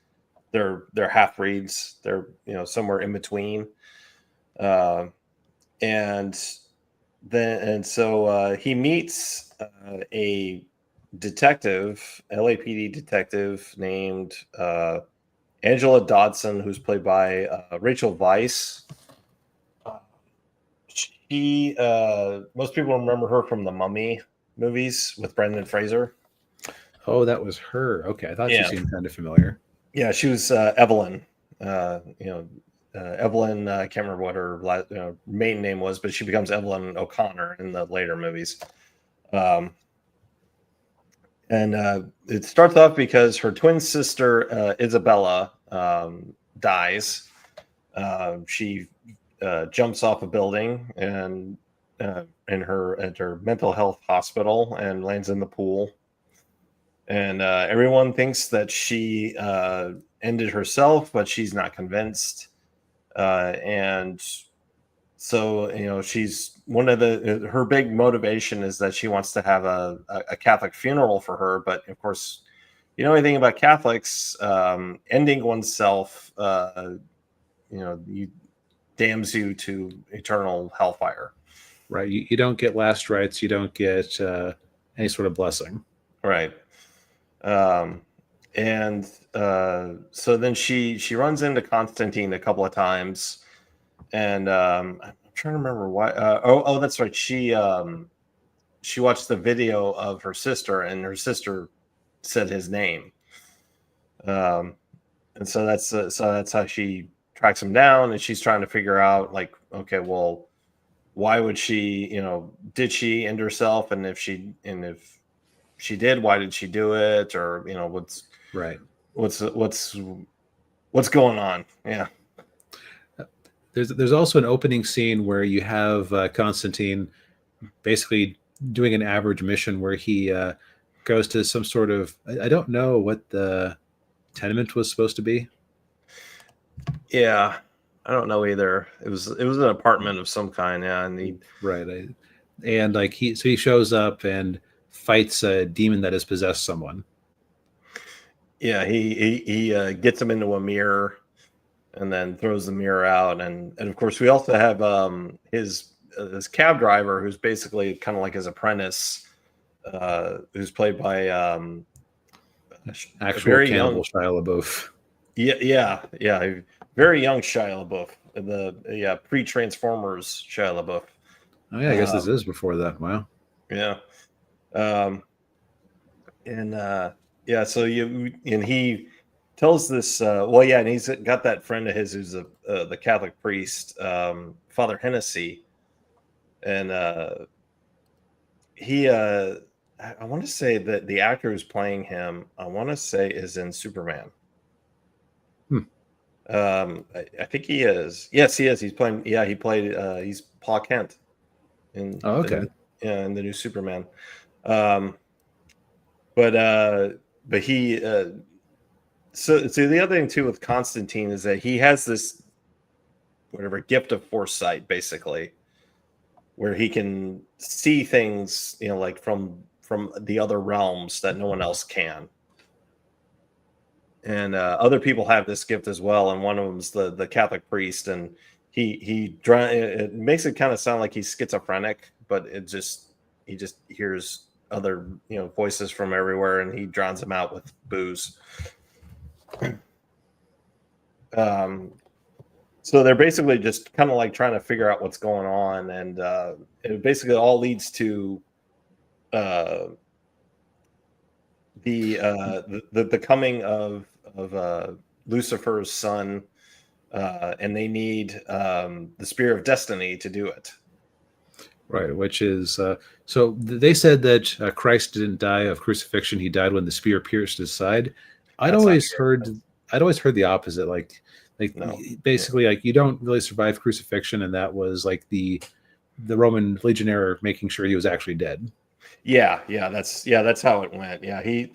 They're half breeds. They're somewhere in between. Uh, and so he meets a detective, LAPD detective named Angela Dodson, who's played by Rachel Weisz. She most people remember her from the Mummy movies with Brendan Fraser. Oh, that was her. Okay, I thought she Yeah. seemed kind of familiar. Yeah, she was Evelyn. Evelyn. I can't remember what her maiden name was, but she becomes Evelyn O'Connor in the later movies. And it starts off because her twin sister Isabella dies. She jumps off a building and in her mental health hospital and lands in the pool. And everyone thinks that she ended herself, but she's not convinced. And so she's one of her big motivation is that she wants to have a Catholic funeral for her, but of course, anything about Catholics, ending oneself, you damns you to eternal hellfire. Right. You don't get last rites. You don't get any sort of blessing. Right. And so then she runs into Constantine a couple of times, and I'm trying to remember why. That's right. She watched the video of her sister, and her sister said his name. And so that's how she tracks him down, and she's trying to figure out, like, okay, well, why would she? Did she end herself? And if she did, why did she do it? Or what's right? What's going on? Yeah. There's also an opening scene where you have Constantine basically doing an average mission where he goes to some sort of, I don't know what the tenement was supposed to be. Yeah, I don't know either. It was an apartment of some kind. Yeah, and and like he shows up and fights a demon that has possessed someone. Yeah, he gets him into a mirror and then throws the mirror out, and of course we also have his cab driver, who's basically kind of like his apprentice, who's played by actual very cannibal young Shia LaBeouf. Yeah, very young Shia LaBeouf, the pre-Transformers Shia LaBeouf. Oh yeah, I guess this is before that. Wow. Yeah. So he tells this and he's got that friend of his who's the Catholic priest, Father Hennessy, and he I want to say that the actor who's playing him, I want to say, is in Superman. I think he is. Yes, he is. He's playing. Yeah, he played. He's Paul Kent in in the new Superman. But he So the other thing too with Constantine is that he has this whatever gift of foresight, basically, where he can see things, like from the other realms that no one else can. And other people have this gift as well, and one of them's the Catholic priest, and it makes it kind of sound like he's schizophrenic, but he just hears other voices from everywhere, and he drowns them out with booze. So they're basically just kind of like trying to figure out what's going on, and it basically all leads to the coming of Lucifer's son, and they need the Spear of Destiny to do it. Right, which is so they said that Christ didn't die of crucifixion; he died when the spear pierced his side. I'd always heard the opposite. No. Basically, like you don't really survive crucifixion, and that was like the Roman legionnaire making sure he was actually dead. Yeah, that's how it went. Yeah, he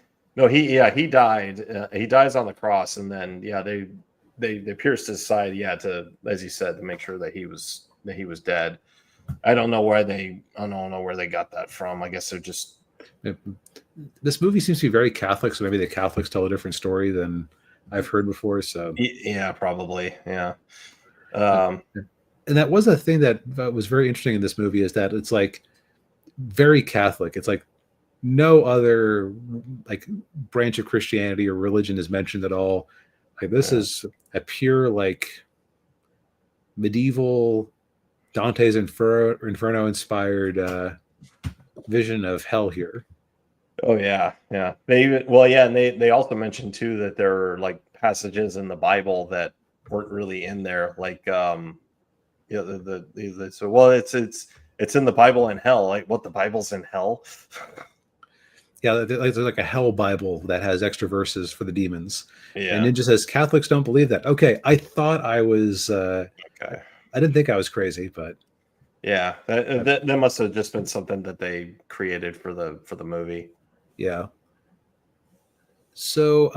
died. He dies on the cross, and then they pierced his side. Yeah, to, as you said, to make sure that he was dead. I don't know where they got that from. I guess they're just. This movie seems to be very Catholic, so maybe the Catholics tell a different story than I've heard before. So yeah, probably, yeah. And that was a thing that was very interesting in this movie, is that it's like very Catholic. It's like no other like branch of Christianity or religion is mentioned at all. Like this is a pure like medieval Dante's Inferno inspired vision of hell here. Oh yeah. And they also mentioned too that there are like passages in the Bible that weren't really in there, like so it's in the Bible in hell. Like, what, the Bible's in hell? Yeah, there's like a hell Bible that has extra verses for the demons. Yeah. And Ninja says Catholics don't believe that. Okay, I thought I was. Okay. I didn't think I was crazy, but yeah, that must have just been something that they created for the movie. Yeah. So,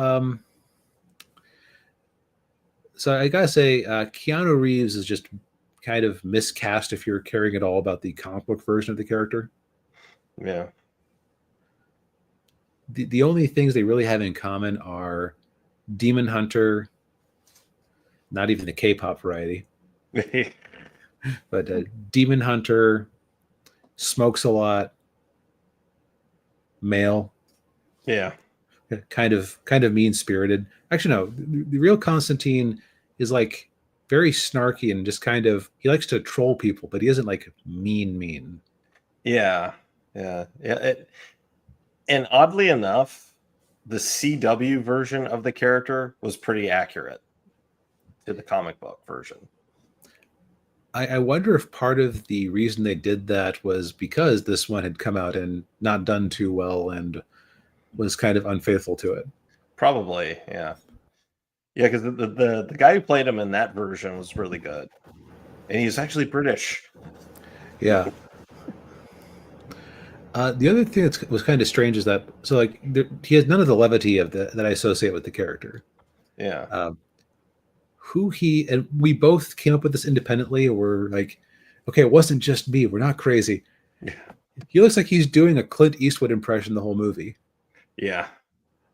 so I gotta say, Keanu Reeves is just kind of miscast if you're caring at all about the comic book version of the character. Yeah. The only things they really have in common are Demon Hunter, not even the K-pop variety, but Demon Hunter, smokes a lot, male. Yeah. Kind of mean-spirited. Actually, no, the real Constantine is like very snarky and just kind of, he likes to troll people, but he isn't like mean. Yeah. And oddly enough, the CW version of the character was pretty accurate to the comic book version. I wonder if part of the reason they did that was because this one had come out and not done too well and was kind of unfaithful to it. Probably, yeah. Yeah, because the guy who played him in that version was really good. And he's actually British. Yeah. The other thing that was kind of strange is that, so like he has none of the levity of that I associate with the character. Yeah. And we both came up with this independently. We're like, okay, it wasn't just me. We're not crazy. Yeah. He looks like he's doing a Clint Eastwood impression the whole movie. Yeah.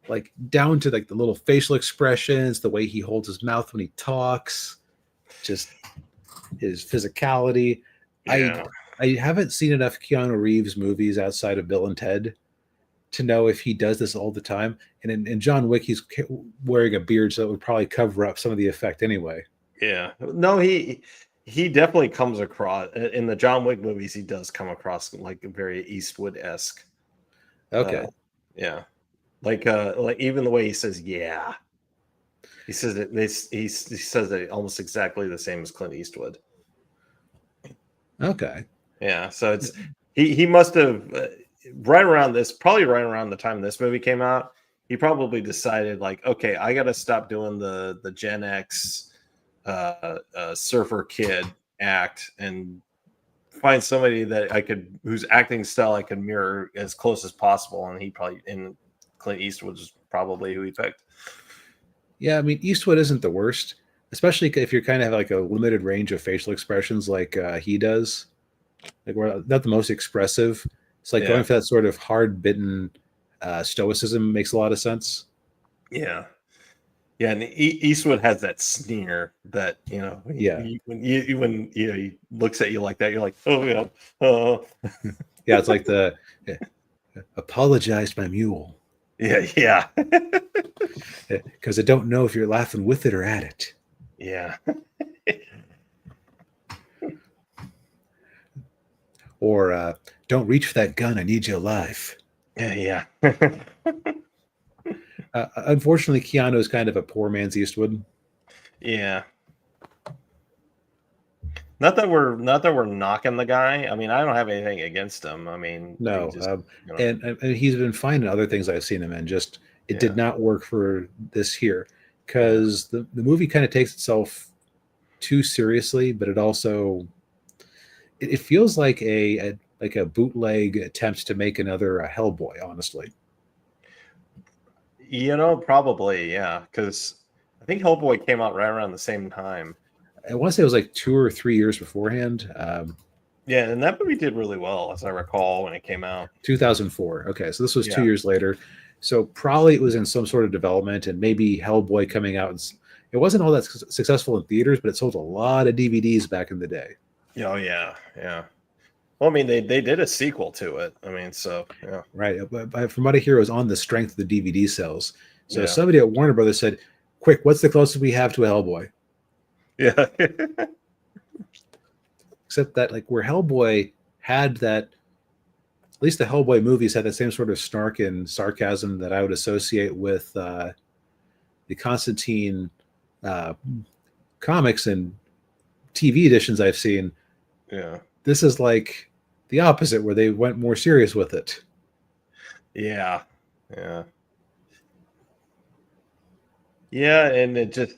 Like down to like the little facial expressions, the way he holds his mouth when he talks, just his physicality. Yeah. I haven't seen enough Keanu Reeves movies outside of Bill and Ted to know if he does this all the time. And in John Wick, he's wearing a beard, so it would probably cover up some of the effect anyway. Yeah. No, he definitely comes across in the John Wick movies. He does come across like very Eastwood-esque. Okay. Yeah. Like even the way he says, yeah. He says it. He says it almost exactly the same as Clint Eastwood. Okay. Yeah. So it's he must have probably right around the time this movie came out. He probably decided like, okay, I got to stop doing the Gen X surfer kid act and find somebody that whose acting style I could mirror as close as possible. And Clint Eastwood was probably who he picked. Yeah, I mean Eastwood isn't the worst, especially if you're kind of like a limited range of facial expressions like he does. Like we're not the most expressive. It's like going Yeah, for that sort of hard bitten stoicism makes a lot of sense. yeah, yeah. And Eastwood has that sneer that Yeah, when he looks at you like that, you're like, oh yeah, oh yeah. It's like the apologize my mule yeah, yeah, because I don't know if you're laughing with it or at it. yeah, Or don't reach for that gun. I need you alive. yeah, yeah. Unfortunately, Keanu is kind of a poor man's Eastwood. Yeah. Not that we're knocking the guy. I mean, I don't have anything against him. I mean, he No, just, and he's been fine in other things I've seen him in. Just it did yeah, not work for this here yeah, because the movie kind of takes itself too seriously, but it also it feels like a bootleg attempt to make another Hellboy. Honestly, probably, yeah, because I think Hellboy came out right around the same time. I want to say it was like 2 or 3 years beforehand. Yeah, and that movie did really well, as I recall, when it came out. 2004. Okay, so this was two Yeah, years later. So probably it was in some sort of development, and maybe Hellboy coming out. It wasn't all that successful in theaters, but it sold a lot of DVDs back in the day. oh yeah, yeah. Well, I mean, they did a sequel to it. I mean, so yeah, Right. But from what I hear, it was on the strength of the DVD sales. So yeah, somebody at Warner Brothers said, "Quick, what's the closest we have to a Hellboy?" yeah, Except that, like, where Hellboy had that, at least the Hellboy movies had the same sort of snark and sarcasm that I would associate with the Constantine uh, comics and TV editions I've seen. yeah, This is like the opposite, where they went more serious with it. yeah, yeah, yeah, and it just.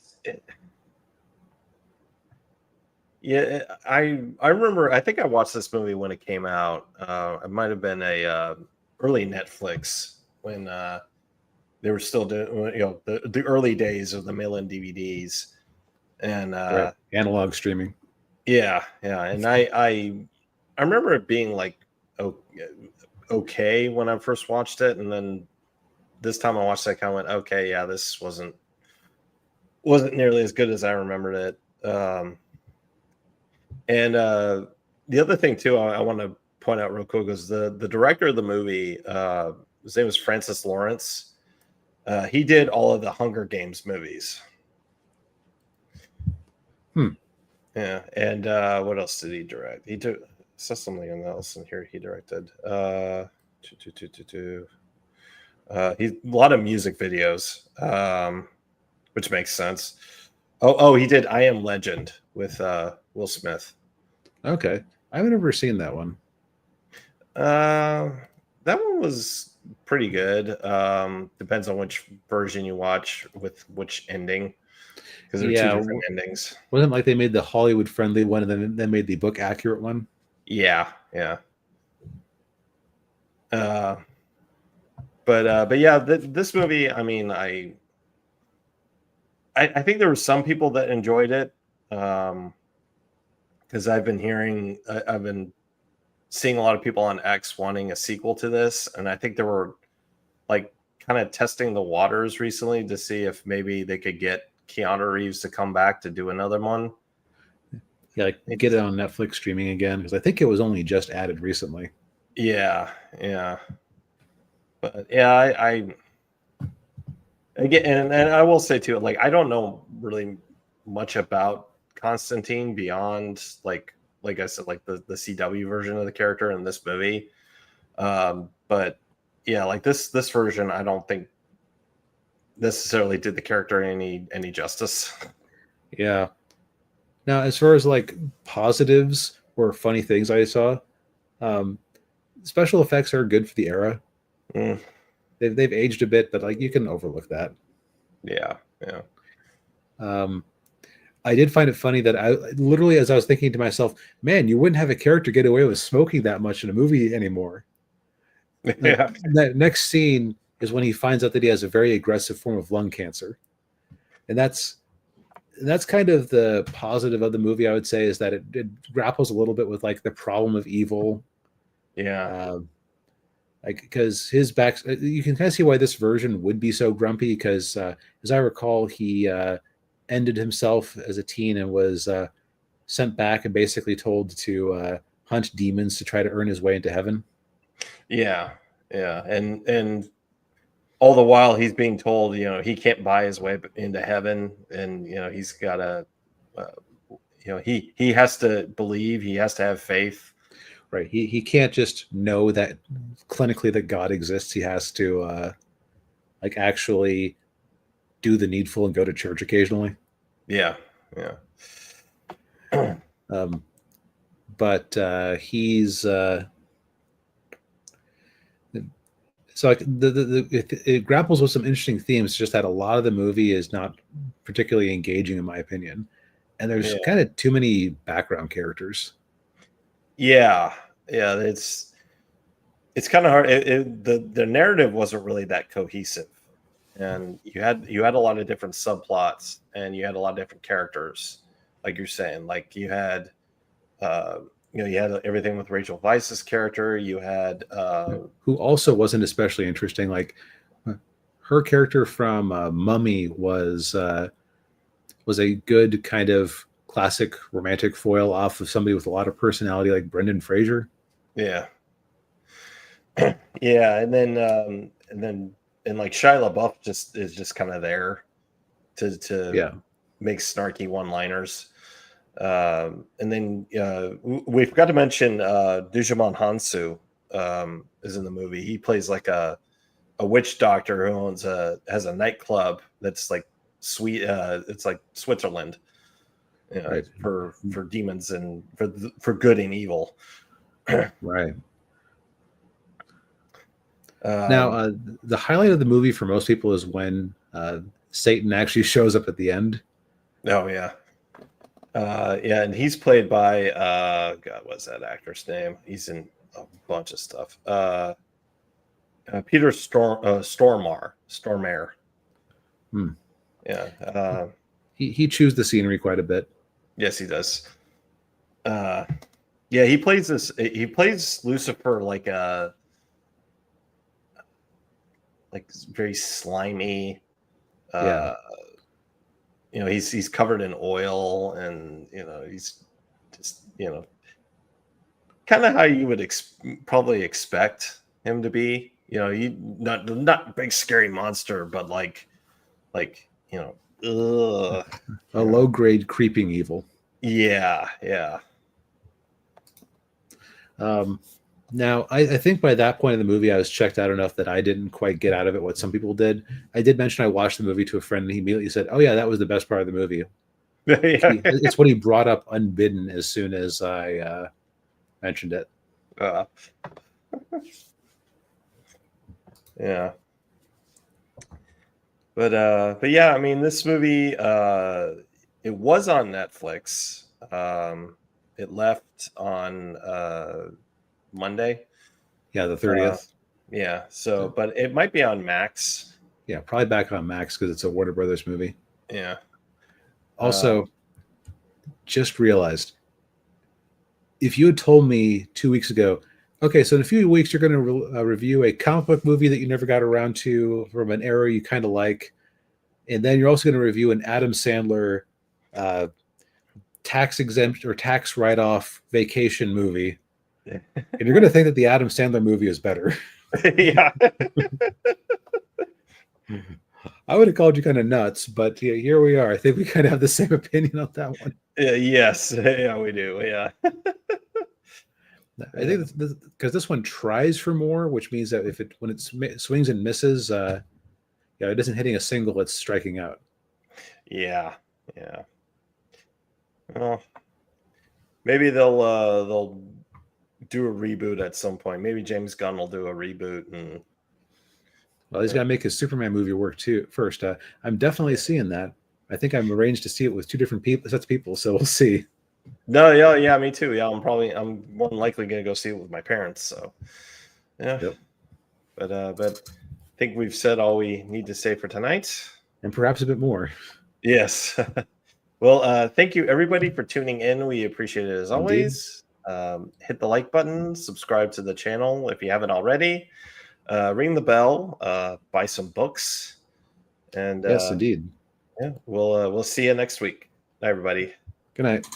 Yeah, I remember. I think I watched this movie when it came out. It might have been a early Netflix when they were still doing, the early days of the mail-in DVDs, and Right. Analog streaming. yeah, yeah, and I remember it being like okay when I first watched it, and then this time I watched it, I kind of went, okay, yeah, this wasn't nearly as good as I remembered it. And the other thing too, I want to point out real quick is the director of the movie. His name was Francis Lawrence. He did all of the Hunger Games movies. Hmm. Yeah, and what else did he direct? He took saw something else in here. He directed. He a lot of music videos, which makes sense. Oh, he did I Am Legend with Will Smith. Okay. I've never seen that one. Uh, that one was pretty good. Depends on which version you watch with which ending, because there are two Yeah. different endings. Wasn't like they made the Hollywood friendly one and then they made the book accurate one. Yeah, yeah. Uh, but yeah, this movie. I mean, I think there were some people that enjoyed it. Because I've been seeing a lot of people on X wanting a sequel to this, and I think there were like kind of testing the waters recently to see if maybe they could get Keanu Reeves to come back to do another one. Yeah, like get it on Netflix streaming again because I think it was only just added recently. Yeah, yeah, but yeah, I again, and I will say too, like I don't know really much about Constantine beyond like I said, like the CW version of the character in this movie. But yeah, like this version, I don't think necessarily did the character any justice. Yeah. Now, as far as like positives or funny things I saw, um, special effects are good for the era. Mm, They've aged a bit, but like you can overlook that. yeah, yeah, Um, I did find it funny that I literally, as I was thinking to myself, man, you wouldn't have a character get away with smoking that much in a movie anymore. Like yeah, that next scene is when he finds out that he has a very aggressive form of lung cancer. and that's kind of the positive of the movie, I would say, is that it grapples a little bit with like the problem of evil. Yeah. Like, because his back, you can kind of see why this version would be so grumpy. Because as I recall, he ended himself as a teen and was sent back and basically told to hunt demons to try to earn his way into heaven. Yeah. Yeah. And all the while he's being told, he can't buy his way into heaven, and he's got to, uh, he has to believe, he has to have faith. Right. He can't just know that clinically that God exists. He has to like actually do the needful and go to church occasionally. Yeah. Yeah. But he's so like it grapples with some interesting themes. Just that a lot of the movie is not particularly engaging, in my opinion, and there's kind of too many background characters. Yeah. It's kind of hard. The narrative wasn't really that cohesive, and you had a lot of different subplots, and you had a lot of different characters, like you're saying. Like you had you had everything with Rachel Weisz's character. You had who also wasn't especially interesting. Like her character from Mummy was a good kind of classic romantic foil off of somebody with a lot of personality, like Brendan Fraser. Yeah. Yeah, and like Shia LaBeouf is just kind of there to make snarky one-liners. And then we forgot to mention Djimon Hounsou is in the movie. He plays like a witch doctor who has a nightclub that's like sweet. It's like Switzerland, right, for demons and for good and evil. Right. Now, the highlight of the movie for most people is when Satan actually shows up at the end. Oh yeah. Yeah, and he's played by God, what's that actor's name? He's in a bunch of stuff. Peter Stormare. Yeah. He chews the scenery quite a bit. Yes, he does. Yeah, he plays Lucifer like very slimy. He's covered in oil, and he's just kind of how you would probably expect him to be. He not big scary monster, but like a low grade creeping evil. Yeah. Now, I think by that point in the movie, I was checked out enough that I didn't quite get out of it what some people did. I did mention I watched the movie to a friend, and he immediately said, "Oh yeah, that was the best part of the movie." It's what he brought up unbidden as soon as I mentioned it. Yeah. But yeah, I mean, this movie it was on Netflix. It left on Monday. Yeah, the 30th. Yeah. So, but it might be on Max. Yeah, probably back on Max because it's a Warner Brothers movie. Yeah. Also, just realized, if you had told me 2 weeks ago, okay, so in a few weeks you're going to review a comic book movie that you never got around to from an era you kind of like, and then you're also going to review an Adam Sandler tax exempt or tax write-off vacation movie, and you're going to think that the Adam Sandler movie is better. Yeah. I would have called you kind of nuts, but yeah, here we are. I think we kind of have the same opinion on that one. Yes. Yeah, we do. Yeah. I think because this one tries for more, which means that when it swings and misses, it isn't hitting a single; it's striking out. Yeah. Well, maybe they'll do a reboot at some point. Maybe James Gunn will do a reboot, and he's got to make his Superman movie work too. First, I'm definitely seeing that. I think I'm arranged to see it with two different sets of people, so we'll see. No, yeah, me too. Yeah, I'm more than likely gonna go see it with my parents. So, yeah. Yep. But I think we've said all we need to say for tonight, and perhaps a bit more. Yes. Well, thank you everybody for tuning in. We appreciate it as Indeed. always. Hit the like button, subscribe to the channel if you haven't already. Ring the bell, buy some books, and Yes, indeed. yeah, we'll see you next week. Bye, everybody. Good night.